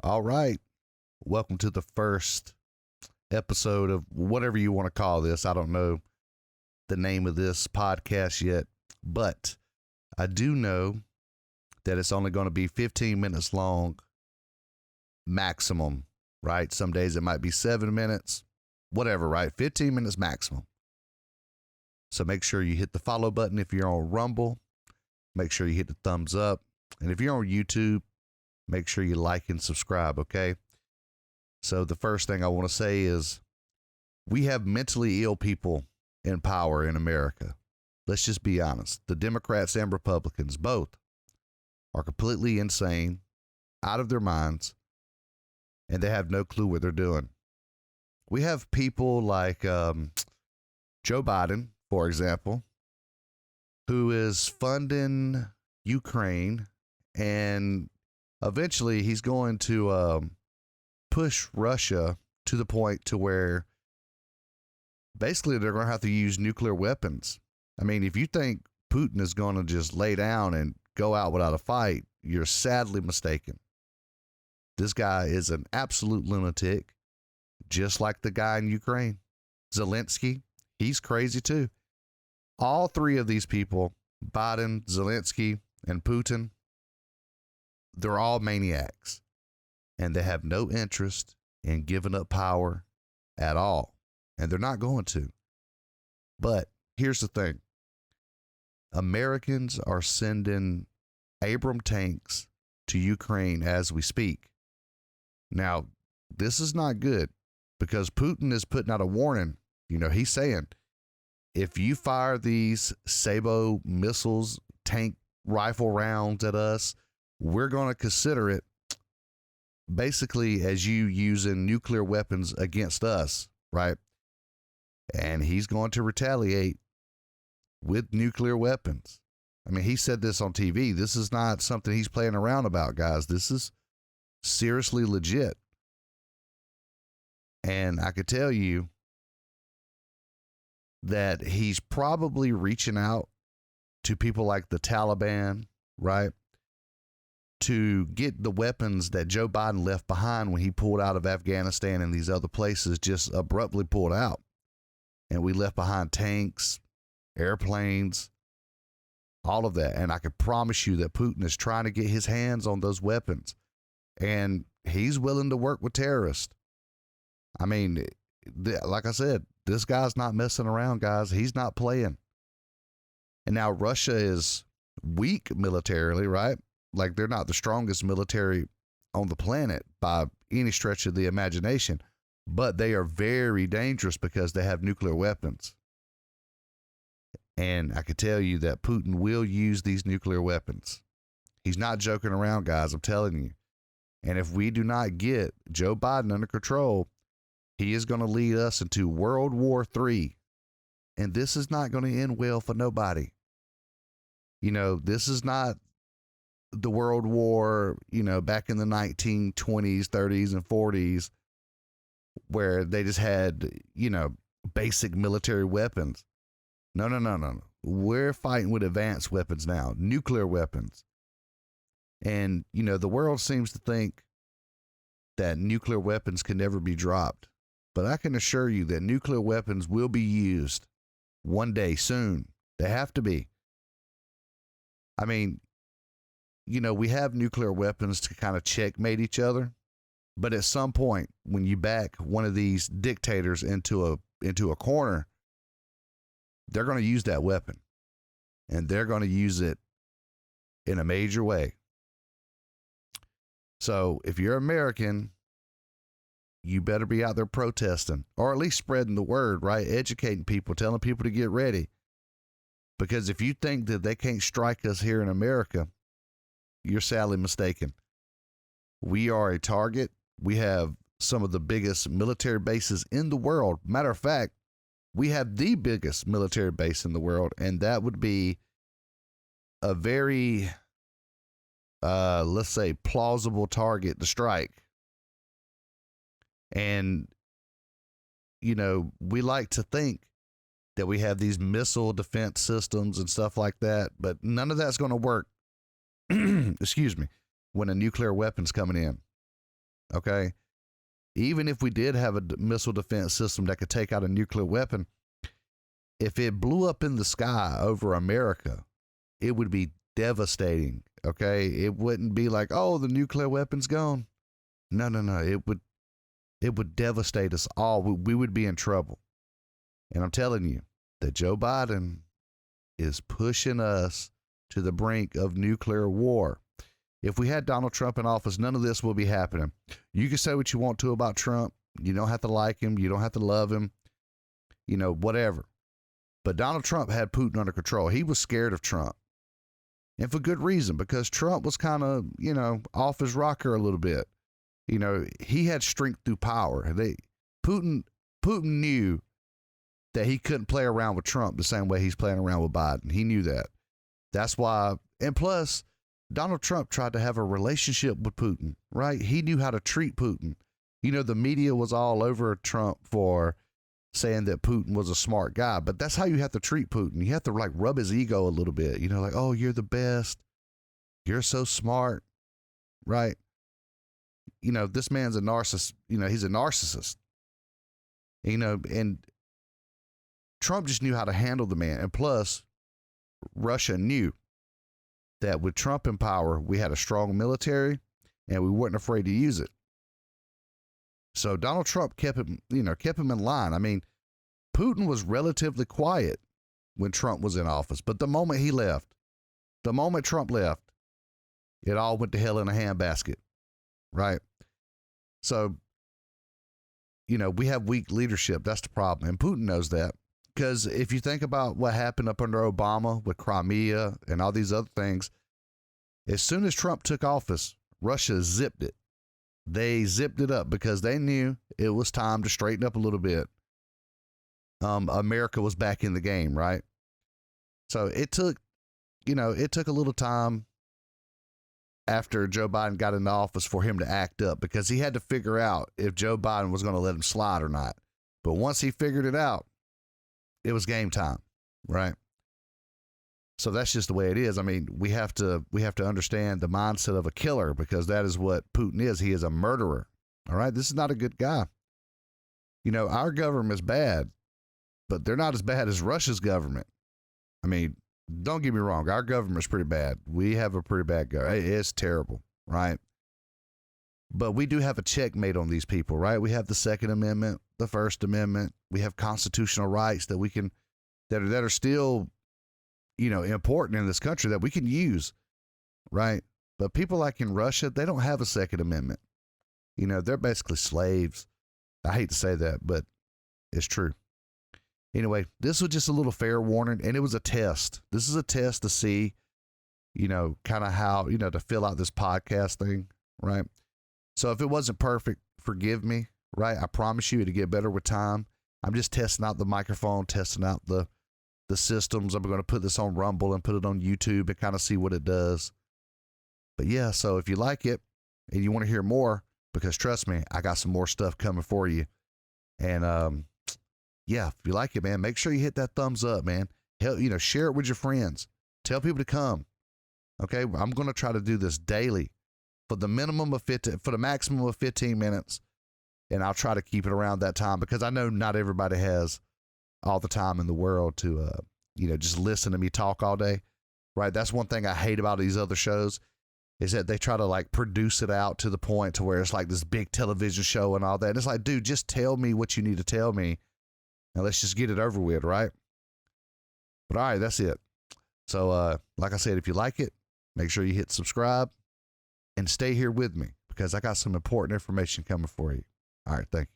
All right. Welcome to the first episode of whatever you want to call this. I don't know the name of this podcast yet, but I do know that it's only going to be 15 minutes long maximum, right? Some days it might be 7 minutes, whatever, right? 15 minutes maximum. So make sure you hit the follow button if you're on Rumble. Make sure you hit the thumbs up. And if you're on YouTube, make sure you like and subscribe, okay? So the first thing I want to say is we have mentally ill people in power in America. Let's just be honest. The Democrats and Republicans both are completely insane, out of their minds, and they have no clue what they're doing. We have people like Joe Biden, for example, who is funding Ukraine, and eventually he's going to push Russia to the point to where basically they're going to have to use nuclear weapons. I mean, if you think Putin is going to just lay down and go out without a fight, you're sadly mistaken. This guy is an absolute lunatic, just like the guy in Ukraine. Zelensky, he's crazy too. All three of these people, Biden, Zelensky, and Putin, they're all maniacs. And they have no interest in giving up power at all. And they're not going to. But here's the thing. Americans are sending Abrams tanks to Ukraine as we speak. Now, this is not good because Putin is putting out a warning. You know, he's saying, if you fire these Sabo missiles, tank rifle rounds at us, we're going to consider it basically as you using nuclear weapons against us, right? And he's going to retaliate with nuclear weapons. I mean, he said this on TV. This is not something he's playing around about, guys. This is seriously legit. And I could tell you that he's probably reaching out to people like the Taliban, right? To get the weapons that Joe Biden left behind when he pulled out of Afghanistan and these other places, just abruptly pulled out. And we left behind tanks, airplanes, all of that. And I can promise you that Putin is trying to get his hands on those weapons. And he's willing to work with terrorists. I mean, like I said, this guy's not messing around, guys. He's not playing. And now Russia is weak militarily, right? Like, they're not the strongest military on the planet by any stretch of the imagination, but they are very dangerous because they have nuclear weapons. And I can tell you that Putin will use these nuclear weapons. He's not joking around, guys, I'm telling you. And if we do not get Joe Biden under control, he is going to lead us into World War III. And this is not going to end well for nobody. You know, this is not the World War, you know, back in the 1920s, 30s, and 40s, where they just had, you know, basic military weapons. No. We're fighting with advanced weapons now, nuclear weapons. And, you know, the world seems to think that nuclear weapons can never be dropped. But I can assure you that nuclear weapons will be used one day soon. They have to be. I mean, you know, we have nuclear weapons to kind of checkmate each other. But at some point, when you back one of these dictators into a corner, they're going to use that weapon. And they're going to use it in a major way. So if you're American, you better be out there protesting, or at least spreading the word, right? Educating people, telling people to get ready. Because if you think that they can't strike us here in America, you're sadly mistaken. We are a target. We have some of the biggest military bases in the world. Matter of fact, we have the biggest military base in the world, and that would be a very, let's say, plausible target to strike. And, you know, we like to think that we have these missile defense systems and stuff like that, but none of that's going to work, excuse me, when a nuclear weapon's coming in. Okay. Even if we did have a missile defense system that could take out a nuclear weapon, if it blew up in the sky over America, it would be devastating. Okay. It wouldn't be like, oh, the nuclear weapon's gone. No. It would devastate us all. We would be in trouble. And I'm telling you that Joe Biden is pushing us to the brink of nuclear war. If we had Donald Trump in office, none of this will be happening. You can say what you want to about Trump. You don't have to like him. You don't have to love him. You know, whatever. But Donald Trump had Putin under control. He was scared of Trump. And for good reason, because Trump was kind of, you know, off his rocker a little bit. You know, he had strength through power. Putin knew that he couldn't play around with Trump the same way he's playing around with Biden. He knew that. That's why, and plus, Donald Trump tried to have a relationship with Putin, right? He knew how to treat Putin. You know, the media was all over Trump for saying that Putin was a smart guy, but that's how you have to treat Putin. You have to like rub his ego a little bit, you know, like, oh, you're the best. You're so smart, right? You know, this man's a narcissist. You know, he's a narcissist. You know, and Trump just knew how to handle the man. And plus, Russia knew that with Trump in power, we had a strong military and we weren't afraid to use it. So Donald Trump kept him in line. I mean, Putin was relatively quiet when Trump was in office, but the moment Trump left, it all went to hell in a handbasket, right? So, you know, we have weak leadership. That's the problem. And Putin knows that. Because if you think about what happened up under Obama with Crimea and all these other things, as soon as Trump took office, Russia zipped it. They zipped it up because they knew it was time to straighten up a little bit. America was back in the game, right? So it took a little time after Joe Biden got into office for him to act up because he had to figure out if Joe Biden was going to let him slide or not. But once he figured it out, it was game time, right? So that's just the way it is. I mean, we have to understand the mindset of a killer because that is what Putin is. He is a murderer. All right. This is not a good guy. You know, our government is bad, but they're not as bad as Russia's government. I mean, don't get me wrong. Our government's pretty bad. We have a pretty bad government. It's terrible, right? But we do have a checkmate on these people, right? We have the Second Amendment, the First Amendment. We have constitutional rights that we can, that are still, you know, important in this country that we can use, right? But people like in Russia, they don't have a Second Amendment. You know, they're basically slaves. I hate to say that, but it's true. Anyway, this was just a little fair warning, and it was a test. This is a test to see, you know, kind of how, you know, to fill out this podcast thing, right? So if it wasn't perfect, forgive me, right? I promise you it'll get better with time. I'm just testing out the microphone, testing out the systems. I'm going to put this on Rumble and put it on YouTube and kind of see what it does. But yeah, so if you like it and you want to hear more, because trust me, I got some more stuff coming for you. And yeah, if you like it, man, make sure you hit that thumbs up, man. Hell, you know, share it with your friends. Tell people to come. Okay, I'm going to try to do this daily for the maximum of 15 minutes. And I'll try to keep it around that time because I know not everybody has all the time in the world to, you know, just listen to me talk all day, right? That's one thing I hate about these other shows is that they try to like produce it out to the point to where it's like this big television show and all that. And it's like, dude, just tell me what you need to tell me and let's just get it over with, right? But all right, that's it. So, like I said, if you like it, make sure you hit subscribe and stay here with me because I got some important information coming for you. All right, thank you.